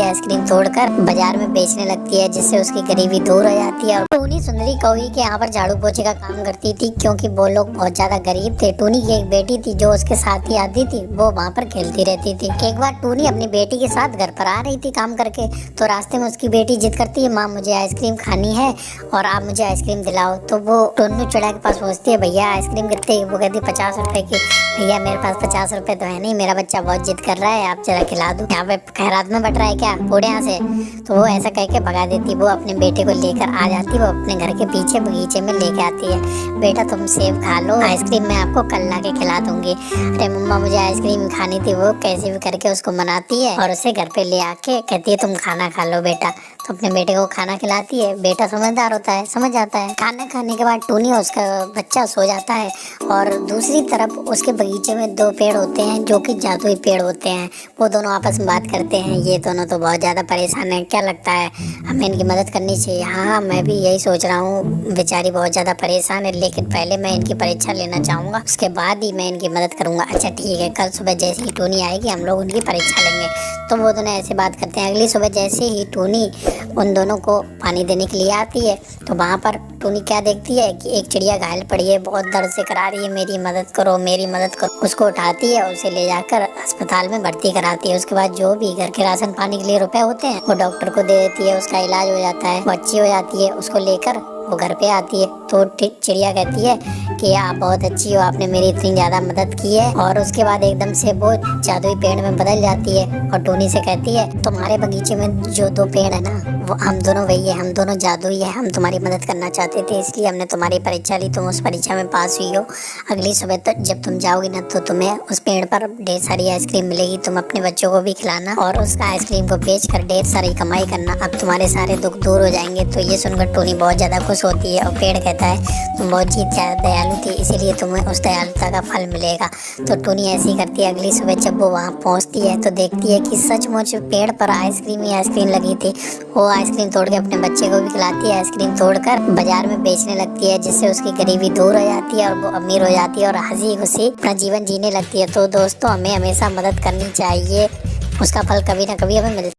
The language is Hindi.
आइसक्रीम तोड़कर बाजार में बेचने लगती है, जिससे उसकी गरीबी दूर हो जाती है। और टूनी सुंदरी कौवी के यहाँ पर झाड़ू पोछे का काम करती थी, क्योंकि वो लोग बहुत ज्यादा गरीब थे। टूनी की एक बेटी थी जो उसके साथ ही आती थी, वो वहाँ पर खेलती रहती थी। एक बार टूनी अपनी बेटी के साथ घर पर आ रही थी काम करके, तो रास्ते में उसकी बेटी जिद करती है, माँ मुझे आइसक्रीम खानी है और आप मुझे आइसक्रीम दिलाओ। तो वो टुन्नू चिड़ा के पास पहुँचती है, भैया आइसक्रीम कितने? वो कहती 50 रुपए की। भैया मेरे पास 50 रुपए तो है नहीं, मेरा बच्चा बहुत जिद कर रहा है, आप जरा खिला दो। यहाँ पे खैरात में बट रहा है क्या, उड़े यहाँ से। तो वो ऐसा कह के भगा देती। वो अपने बेटे को लेकर आ जाती, वो अपने घर के पीछे बगीचे में लेके आती है। बेटा तुम सेब खा लो, आइसक्रीम मैं आपको कल ला के खिला दूंगी। अरे मम्मा मुझे आइसक्रीम खानी थी। वो कैसे भी करके उसको मनाती है और उसे घर पे ले आके कहती है तुम खाना खा लो बेटा। तो अपने बेटे को खाना खिलाती है। बेटा समझदार होता है, समझ जाता है। खाना खाने के बाद टूनी और उसका बच्चा सो जाता है, और दूसरी तरफ उसके बगीचे में दो पेड़ होते हैं जो कि जादुई पेड़ होते हैं। वो दोनों आपस में बात करते हैं। ये दोनों तो बहुत ज़्यादा परेशान हैं, क्या लगता है हमें इनकी मदद करनी चाहिए? हाँ मैं भी यही सोच रहा हूँ, बेचारी बहुत ज़्यादा परेशान है, लेकिन पहले मैं इनकी परीक्षा लेना चाहूँगा, उसके बाद ही मैं इनकी मदद करूँगा। अच्छा ठीक है, कल सुबह जैसे ही टूनी आएगी हम लोग उनकी परीक्षा लेंगे। तो वो दोनों ऐसे बात करते हैं। अगली सुबह जैसे ही टूनी उन दोनों को पानी देने के लिए आती है, तो वहाँ पर टूनी क्या देखती है कि एक चिड़िया घायल पड़ी है, बहुत दर्द से करा रही है, मेरी मदद करो मेरी मदद करो। उसको उठाती है, उसे ले जाकर अस्पताल में भर्ती कराती है। उसके बाद जो भी घर के राशन पानी के लिए रुपए होते हैं वो डॉक्टर को दे देती है, उसका इलाज हो जाता है, वो अच्छी हो जाती है। उसको लेकर वो घर पे आती है, तो चिड़िया कहती है कि आप बहुत अच्छी हो, आपने मेरी इतनी ज़्यादा मदद की है। और उसके बाद एकदम से वो जादुई पेड़ में बदल जाती है और टूनी से कहती है तुम्हारे बगीचे में जो दो पेड़ है ना, वो हम दोनों वही है, हम दोनों जादुई है, हम तुम्हारी मदद करना चाहते थे, इसलिए हमने तुम्हारी परीक्षा ली, तुम उस परीक्षा में पास हुई हो। अगली सुबह तक जब तुम जाओगी ना, तो तुम्हें उस पेड़ पर ढेर सारी आइसक्रीम मिलेगी, तुम अपने बच्चों को भी खिलाना और उस आइसक्रीम को बेच कर ढेर सारी कमाई करना, अब तुम्हारे सारे दुख दूर हो जाएंगे। तो ये सुनकर टूनी बहुत ज़्यादा खुश होती है, और पेड़ कहता है तुम बहुत ही दयालु थी, इसीलिए तुम्हें उस दयालुता का फल मिलेगा। तो टूनी ऐसी करती है। अगली सुबह जब वो वहाँ पहुँचती है तो देखती है कि सचमुच पेड़ पर आइसक्रीम ही आइसक्रीम लगी थी। वो आइसक्रीम तोड़ के अपने बच्चे को भी खिलाती है, आइसक्रीम तोड़कर बाजार में बेचने लगती है, जिससे उसकी गरीबी दूर हो जाती है और वो अमीर हो जाती है और हंसी खुशी अपना जीवन जीने लगती है। तो दोस्तों हमें हमेशा मदद करनी चाहिए, उसका फल कभी ना कभी हमें मिलता है।